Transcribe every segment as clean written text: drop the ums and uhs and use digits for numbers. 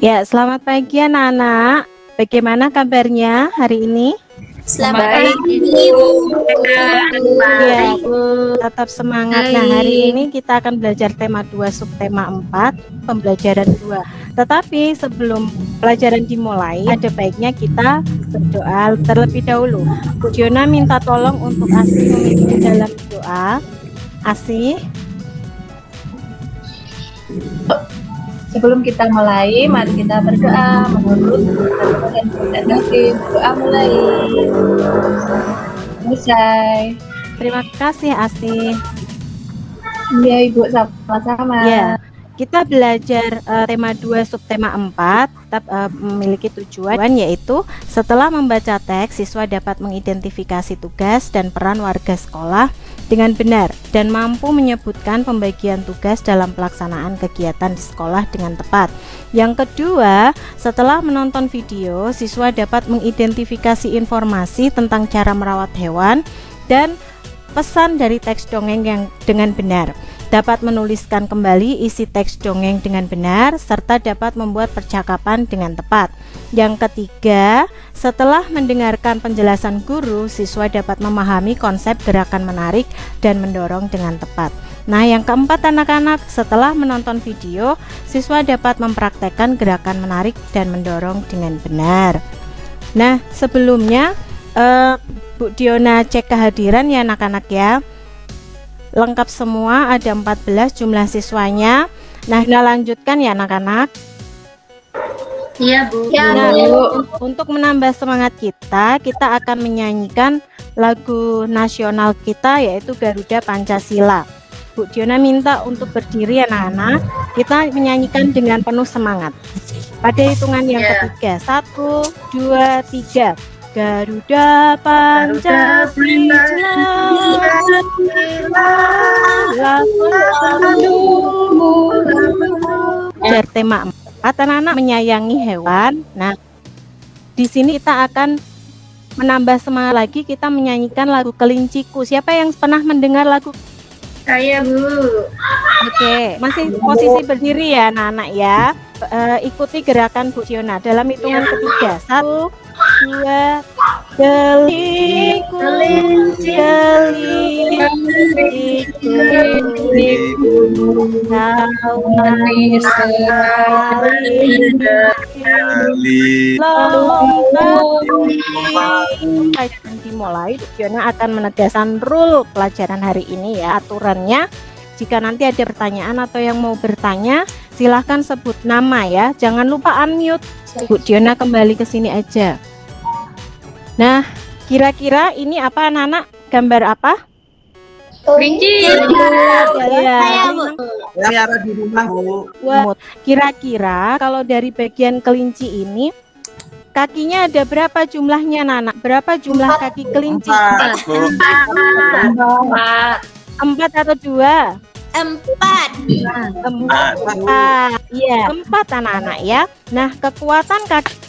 Ya, selamat pagi anak-anak. Bagaimana kabarnya hari ini? Selamat Baik. pagi, Ibu. Ya, tetap semangat. Nah, hari ini kita akan belajar tema 2, subtema 4, pembelajaran 2. Tetapi sebelum pelajaran dimulai, ada baiknya kita berdoa terlebih dahulu. Bu Diona minta tolong untuk Asih memimpin dalam doa. Asih. Sebelum kita mulai, mari kita berdoa menurut dan David. Doa mulai. Selesai. Terima kasih Asih. Iya Ibu, sama-sama. Ya, kita belajar tema 2 subtema 4 tetap memiliki tujuan, yaitu setelah membaca teks, siswa dapat mengidentifikasi tugas dan peran warga sekolah dengan benar dan mampu menyebutkan pembagian tugas dalam pelaksanaan kegiatan di sekolah dengan tepat. Yang kedua, setelah menonton video, siswa dapat mengidentifikasi informasi tentang cara merawat hewan dan pesan dari teks dongeng yang dengan benar, dapat menuliskan kembali isi teks dongeng dengan benar, serta dapat membuat percakapan dengan tepat. Yang ketiga, setelah mendengarkan penjelasan guru, siswa dapat memahami konsep gerakan menarik dan mendorong dengan tepat. Nah, yang keempat anak-anak, setelah menonton video, siswa dapat mempraktekkan gerakan menarik dan mendorong dengan benar. Nah, sebelumnya Bu Diona cek kehadiran ya anak-anak ya. Lengkap semua, ada 14 jumlah siswanya. Nah, kita lanjutkan ya anak-anak. Iya, Bu. Nah, untuk menambah semangat kita akan menyanyikan lagu nasional kita, yaitu Garuda Pancasila. Bu Diona minta untuk berdiri anak-anak. Kita menyanyikan dengan penuh semangat. Pada hitungan yang ketiga, 1, 2, 3. Garuda Pancasila, belajar tema 4, anak-anak menyayangi hewan. Nah, di sini kita akan menambah semangat lagi, kita menyanyikan lagu Kelinciku. Siapa yang pernah mendengar lagu? Saya, Bu. Oke, masih posisi berdiri ya anak-anak ya. Ikuti gerakan Bu Diona dalam hitungan ketiga. 1, 2, Kelinciku, dimulai, Bu Diona akan menegaskan rule pelajaran hari ini ya, aturannya. Jika nanti ada pertanyaan atau yang mau bertanya, silahkan sebut nama ya, jangan lupa unmute. Bu Diona kembali ke sini aja. Nah, kira-kira ini apa anak-anak? Gambar apa? Kelinci. Ya, Saya ada di rumah, Bu. kira-kira kalau dari bagian kelinci ini, kakinya ada berapa jumlahnya anak-anak? Berapa jumlah kaki kelinci? 4 atau 2? 4. 4. Iya, 4 anak-anak ya. Nah, kekuatan kaki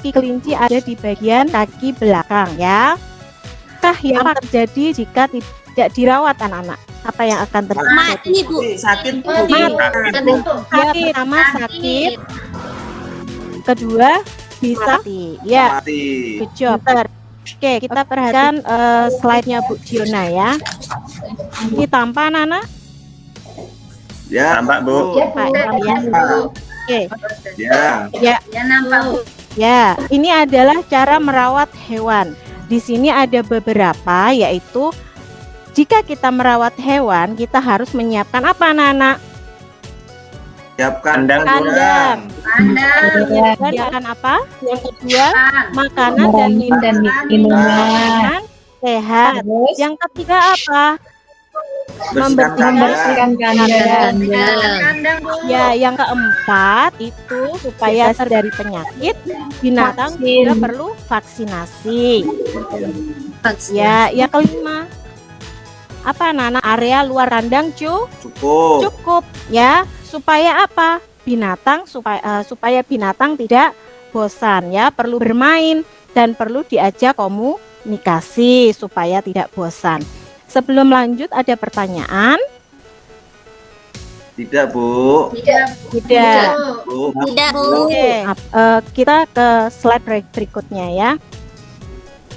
kelinci ada di bagian kaki belakang ya. Yang terjadi jika tidak dirawat anak-anak? Apa yang akan terjadi? Mati, Bu. Sakit, Bu. Ya, pertama sakit. Kedua bisa mati. Ya, Mati. good job. Oke, kita perhatikan slide-nya Bu Diona ya. Ini tampak anak-anak? Ya, Tampak, Bu. Pak, ya. Oke. Ya. Ya, Ya, nampak, Bu. ya. Ini adalah cara merawat hewan. Di sini ada beberapa, yaitu jika kita merawat hewan, kita harus menyiapkan apa anak-anak? Siapkan Kandang. Kandang. Menyiapkan apa? Yang kedua, Pan. makanan dan minuman sehat. Terus Yang ketiga apa? membersihkan kandang. Kandang, Bu. Ya, yang keempat itu supaya dasar dari penyakit, binatang Vaksin. juga perlu vaksinasi. Ya, yang kelima apa anak-anak? Area luar kandang Cukup. cukup ya, supaya apa? Supaya binatang tidak bosan ya, perlu bermain dan perlu diajak komunikasi supaya tidak bosan. Sebelum lanjut ada pertanyaan? Tidak, Bu. Tidak. Tidak. Bu. Tidak, Bu. Oke, kita ke slide berikutnya ya.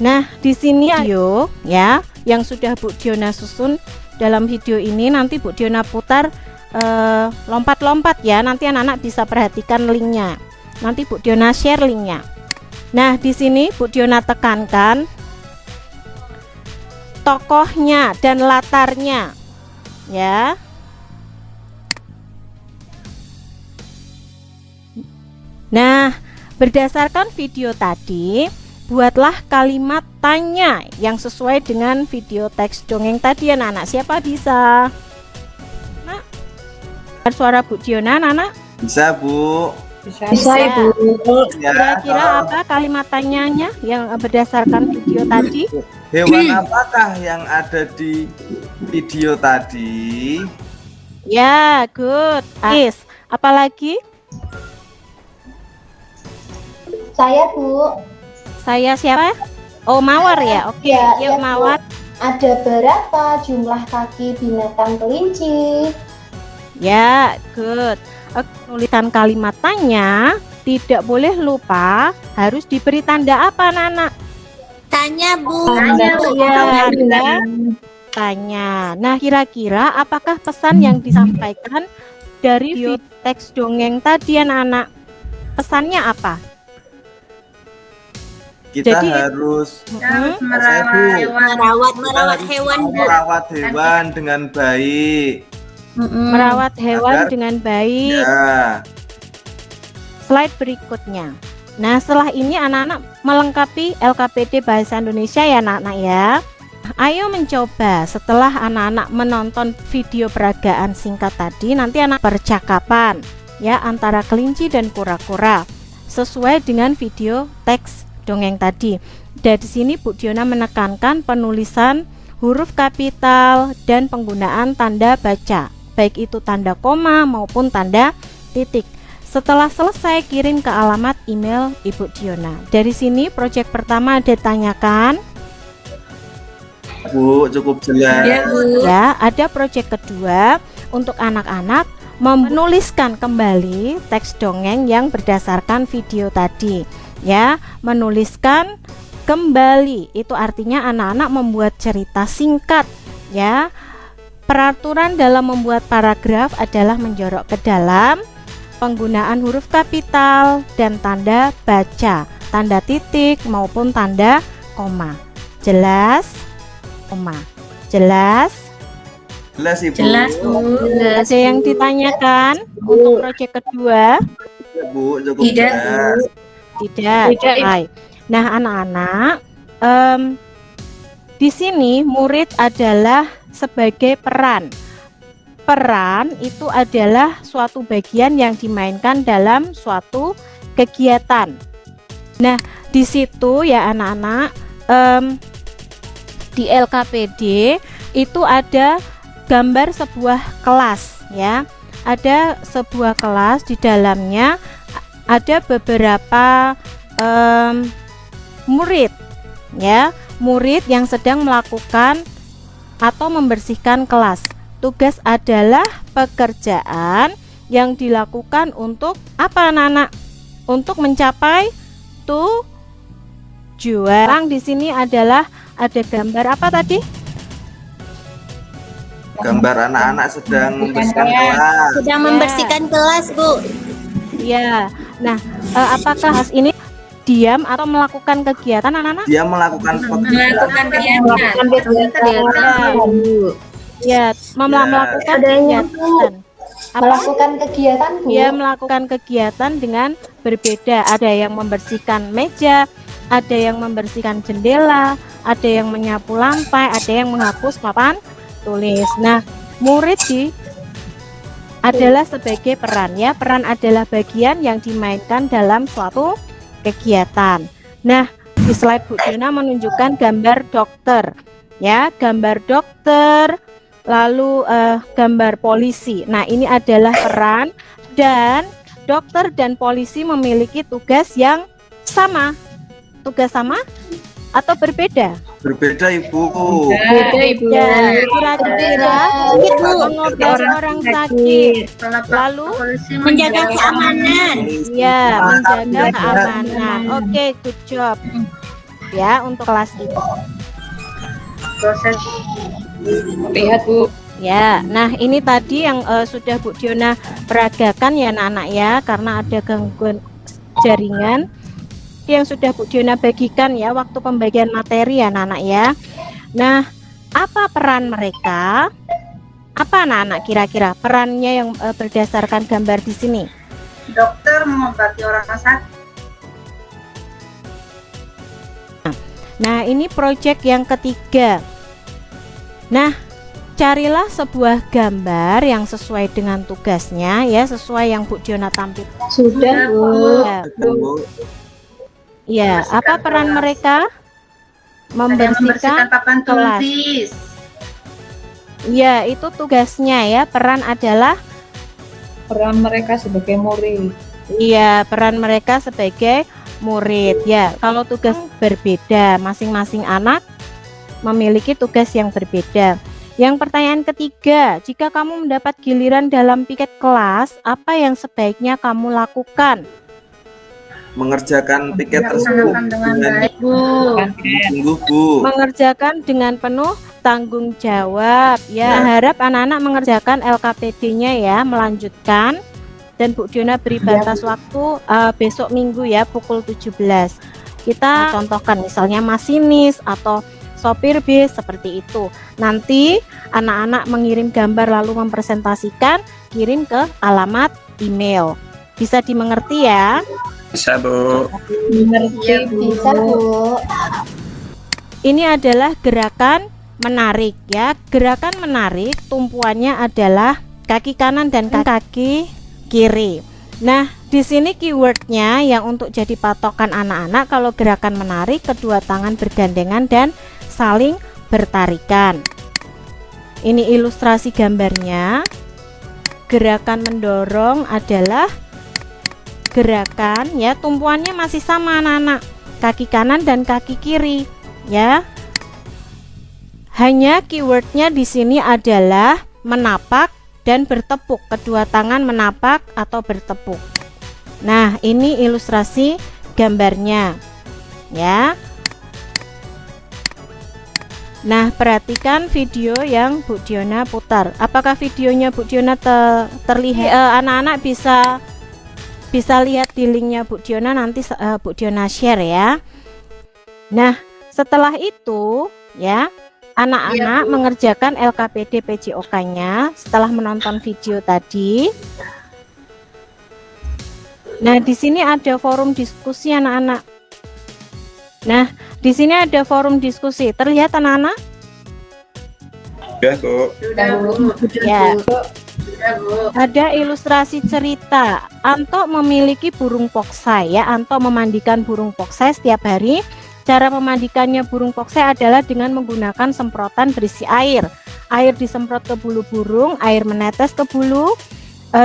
Nah, di sini ayo ya, yang sudah Bu Diona susun dalam video ini, nanti Bu Diona putar lompat-lompat ya. Nanti anak-anak bisa perhatikan linknya. Nanti Bu Diona share linknya. Nah, di sini Bu Diona tekankan tokohnya dan latarnya ya. Nah, berdasarkan video tadi, buatlah kalimat tanya yang sesuai dengan video teks dongeng tadi anak-anak. Siapa bisa? Nah, suara Bu Diona, anak-anak? Bisa, Bu. Bisa, Ibu. Ya, Kira-kira apa kalimat tanyanya yang berdasarkan video tadi? hewan apakah yang ada di video tadi? Ya, good. Ais, apalagi? Saya, Bu. Saya siapa? Oh, Mawar ya. Oke, Ya, yuk ya, Bu. Mawar. Ada berapa jumlah kaki binatang kelinci? Ya, good. Tulisan kalimat tanya tidak boleh lupa harus diberi tanda apa, Nana? Tanya, Bu. Ya, tanya. Nah, kira-kira apakah pesan yang disampaikan dari video teks dongeng tadi, anak-anak? Pesannya apa? Kita Jadi- harus Merawat hewan, Bu. merawat hewan dengan baik. Merawat hewan Agar- dengan baik. Ya. Slide berikutnya. Nah, setelah ini anak-anak melengkapi LKPD Bahasa Indonesia ya, anak-anak ya. Ayo mencoba setelah anak-anak menonton video peragaan singkat tadi, nanti anak percakapan ya antara kelinci dan kura-kura sesuai dengan video teks dongeng tadi. Dari sini Bu Diona menekankan penulisan huruf kapital dan penggunaan tanda baca, baik itu tanda koma maupun tanda titik. Setelah selesai, kirim ke alamat email Ibu Diona. Dari sini proyek pertama ditanyakan. Bu, cukup jelas. Ya, ada proyek kedua untuk anak-anak menuliskan kembali teks dongeng yang berdasarkan video tadi. Ya, menuliskan kembali itu artinya anak-anak membuat cerita singkat. Ya, peraturan dalam membuat paragraf adalah menjorok ke dalam, penggunaan huruf kapital dan tanda baca, tanda titik maupun tanda koma. Jelas? Koma. Jelas? Jelas, Ibu. Jelas, Bu. Ada yang ditanyakan untuk proyek kedua? Bu, cukup Tidak, jelas. Tidak. Tidak. Baik. Nah, anak-anak, di sini murid adalah sebagai peran. Peran itu adalah suatu bagian yang dimainkan dalam suatu kegiatan. Nah, di situ ya anak-anak, di LKPD itu ada gambar sebuah kelas ya. Ada sebuah kelas, di dalamnya ada beberapa murid ya, murid yang sedang melakukan atau membersihkan kelas. Tugas adalah pekerjaan yang dilakukan untuk apa, anak-anak? Untuk mencapai tujuan. Di sini adalah ada gambar apa tadi? Gambar anak-anak sedang membersihkan kelas. Sedang membersihkan kelas, Bu. Ya. Nah, apakah kelas ini diam atau melakukan kegiatan, anak-anak? Dia melakukan Melakukan kegiatan. Ya, melakukan kegiatan. Apa? Melakukan kegiatan, Bu. Dia melakukan kegiatan dengan berbeda. Ada yang membersihkan meja, ada yang membersihkan jendela, ada yang menyapu lantai, ada yang menghapus papan tulis. Nah, murid adalah sebagai peran ya. Peran adalah bagian yang dimainkan dalam suatu kegiatan. Nah, di slide Bu Diona menunjukkan gambar dokter ya, gambar dokter, lalu gambar polisi. Nah, ini adalah peran, dan dokter dan polisi memiliki tugas yang sama. Tugas sama? atau berbeda? Berbeda Ibu. Beda Ibu. Ya, kira-kira mengobati orang sakit, lalu Menjaga keamanan. ya menjaga keamanan. Oke, good job. Ya, untuk kelas itu. Lihat Bu. Ya, nah ini tadi yang sudah Bu Diona peragakan ya anak-anak ya, karena ada gangguan jaringan yang sudah Bu Diona bagikan ya waktu pembagian materi ya anak-anak ya. Nah, apa peran mereka? Apa anak-anak kira-kira perannya yang berdasarkan gambar di sini? Dokter mengobati orang sakit. Nah, ini proyek yang ketiga. Nah, carilah sebuah gambar yang sesuai dengan tugasnya ya, sesuai yang Bu Diona tampilkan. Sudah, Bu. Ya, Bu. ya, apa peran mereka? Membersihkan papan kelas. tulis. Ya, itu tugasnya ya. Peran adalah Peran mereka sebagai murid. iya, peran mereka sebagai murid ya. Kalau tugas berbeda, masing-masing anak memiliki tugas yang berbeda. Yang pertanyaan ketiga, jika kamu mendapat giliran dalam piket kelas, apa yang sebaiknya kamu lakukan? Mengerjakan piket tersebut Dengan baik, Bu. sungguh Bu. Mengerjakan dengan penuh tanggung jawab ya. Harap anak-anak mengerjakan LKPD-nya ya, melanjutkan. Dan Bu Diona beri batas waktu besok Minggu ya, pukul 17. Kita contohkan misalnya masinis atau sopir bis seperti itu. Nanti anak-anak mengirim gambar lalu mempresentasikan, kirim ke alamat email. Bisa dimengerti ya? Bisa Bu. Mengerti Bu. Bisa, Bu. Ini adalah gerakan menarik ya. Gerakan menarik tumpuannya adalah kaki kanan dan kaki kiri. Nah, di sini keywordnya yang untuk jadi patokan anak-anak, kalau gerakan menarik kedua tangan bergandengan dan saling bertarikan. Ini ilustrasi gambarnya. Gerakan mendorong adalah gerakan ya, tumpuannya masih sama anak-anak, kaki kanan dan kaki kiri ya. Hanya keywordnya di sini adalah menapak dan bertepuk, kedua tangan menapak atau bertepuk. Nah, ini ilustrasi gambarnya ya. Nah, perhatikan video yang Bu Diona putar. Apakah videonya Bu Diona terlihat? Anak-anak bisa lihat di linknya Bu Diona, nanti Bu Diona share ya. Nah, setelah itu ya, anak-anak mengerjakan LKPD PJOK-nya setelah menonton video tadi. Nah, di sini ada forum diskusi anak-anak. Nah, di sini ada forum diskusi. Terlihat anak-anak? Sudah Bu. Sudah, Bu. Ya. Sudah, Bu. Ada ilustrasi cerita. Anto memiliki burung poksai ya. Anto memandikan burung poksai setiap hari. Cara memandikannya burung poksai adalah dengan menggunakan semprotan berisi air. Air disemprot ke bulu burung, air menetes ke bulu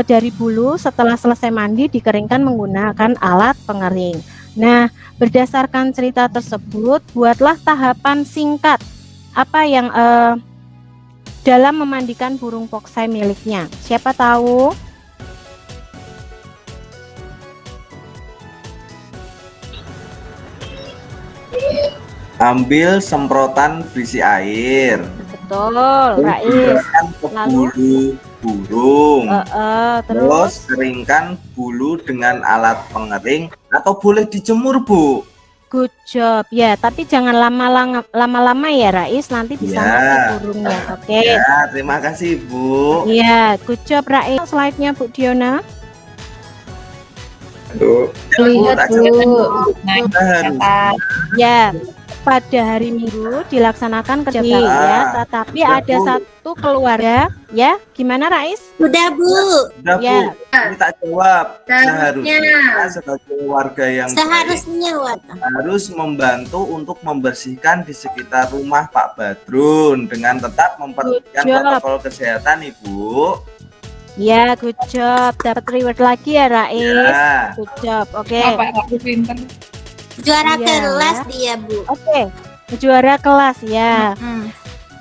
dari bulu. Setelah selesai mandi dikeringkan menggunakan alat pengering. Nah, berdasarkan cerita tersebut, buatlah tahapan singkat apa yang dalam memandikan burung poksai miliknya. Siapa tahu? Ambil semprotan berisi air. Betul, Rais. Keringkan ke Lalu? bulu burung. Terus Terus keringkan bulu dengan alat pengering atau boleh dijemur Bu. good job ya, tapi jangan lama-lama ya Rais, nanti bisa Ya. mati burungnya. Oke. Ya, terima kasih Bu. Iya, good job Rais. Slide-nya Bu Diona. Bu. Lihat Bu. Nah, Kita harus Ya, pada hari Minggu dilaksanakan kerja bakti ya, tetapi Sudah, ada Bu. satu keluarga ya. Gimana Rais? Sudah, Bu. Sudah Bu, Ya. ini tak jawab. Seharusnya. Seharusnya sebagai warga yang baik Seharusnya, Wat. harus membantu untuk membersihkan di sekitar rumah Pak Badrun dengan tetap memperhatikan Good job. protokol kesehatan Ibu. Ya, good job. Dapat reward lagi ya Rais. Ya. Good job. Oke. Pak Ratu pinter. Juara Iya. kelas dia, Bu. Oke, juara kelas ya.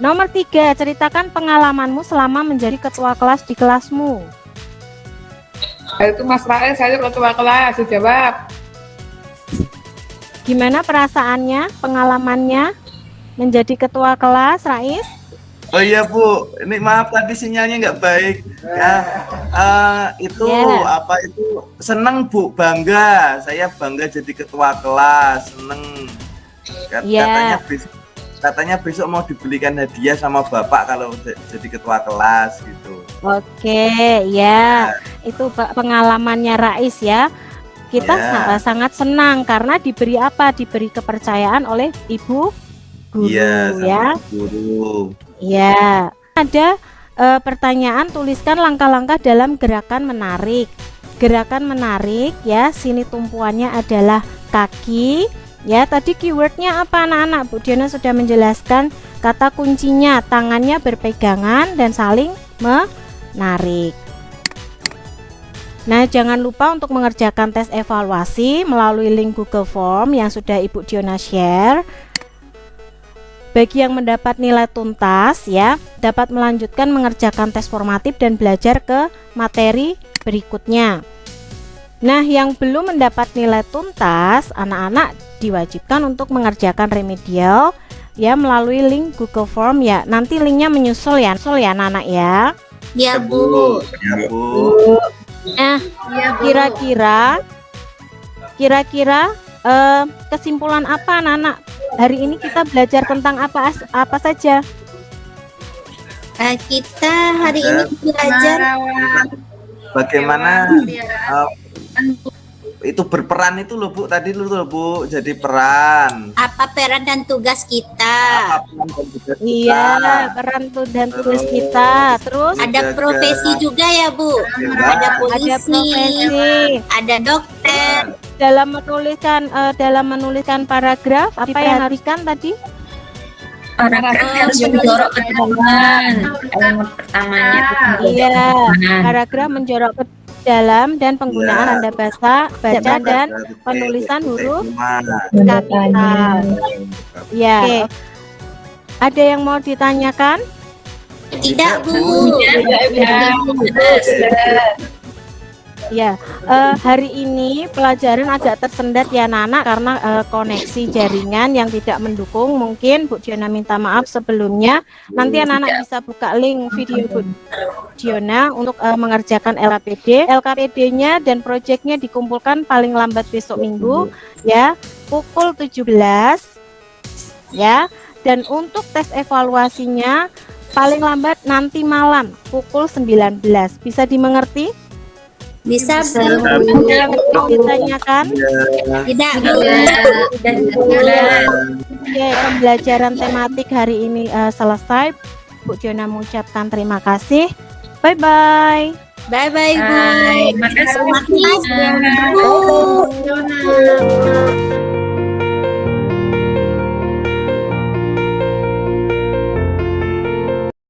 Nomor 3, ceritakan pengalamanmu selama menjadi ketua kelas di kelasmu. Itu Mas Rael, saya ketua kelas, dijawab. Gimana perasaannya, pengalamannya menjadi ketua kelas, Rais? Oh iya Bu, ini maaf tadi sinyalnya nggak baik. Ya, itu Ya. apa itu seneng Bu, bangga. Saya bangga jadi ketua kelas, seneng. Ya. Katanya besok mau dibelikan hadiah sama Bapak kalau jadi ketua kelas gitu. Oke, ya. Itu pengalamannya Rais ya. Kita Ya. sangat senang karena diberi apa? Diberi kepercayaan oleh Ibu guru Iya, sama ya. guru. Ya, ada pertanyaan, tuliskan langkah-langkah dalam gerakan menarik. Gerakan menarik ya, sini tumpuannya adalah kaki. Ya, tadi keywordnya apa anak-anak? Bu Diana sudah menjelaskan kata kuncinya, tangannya berpegangan dan saling menarik. Nah, jangan lupa untuk mengerjakan tes evaluasi melalui link Google Form yang sudah Ibu Diana share. Bagi yang mendapat nilai tuntas ya, dapat melanjutkan mengerjakan tes formatif dan belajar ke materi berikutnya. Nah, yang belum mendapat nilai tuntas, anak-anak diwajibkan untuk mengerjakan remedial ya melalui link Google Form ya. Nanti linknya menyusul ya, anak-anak ya. Ya, Bu. Ya Bu. Nah, kira-kira kesimpulan apa anak-anak? Hari ini kita belajar tentang apa saja? Kita hari ini belajar Bagaimana itu berperan itu loh Bu, tadi loh Bu, jadi peran. apa peran dan tugas kita. Apapun yang tugas kita. Iya, peran dan tugas kita. Terus Ada profesi juga ya, Bu. Ada ada polisi, profesi. ada dokter. Dalam menuliskan paragraf apa yang harus kan tadi? Harus mendorong ke dalam. Pertamanya Iya, paragraf menjorok ke dalam dan penggunaan tanda baca dan penulisan huruf kapital. Ya. Oke. Ada yang mau ditanyakan? Tidak, Bu. Ya, hari ini pelajaran agak tersendat ya anak-anak karena koneksi jaringan yang tidak mendukung. Mungkin Bu Diana minta maaf sebelumnya. Nanti anak-anak bisa buka link video Bu Diana untuk mengerjakan LKPD. LKPD-nya dan proyeknya dikumpulkan paling lambat besok Minggu ya, pukul 17 ya. Dan untuk tes evaluasinya paling lambat nanti malam pukul 19. Bisa dimengerti? Bisa, Bu. Ada yang mau ditanyakan? Tidak, Bu. Oke, pembelajaran tematik hari ini selesai. Bu Diana mengucapkan terima kasih. Bye-bye. Bye-bye, Bu. Makasih. Selamat kelas, Bu.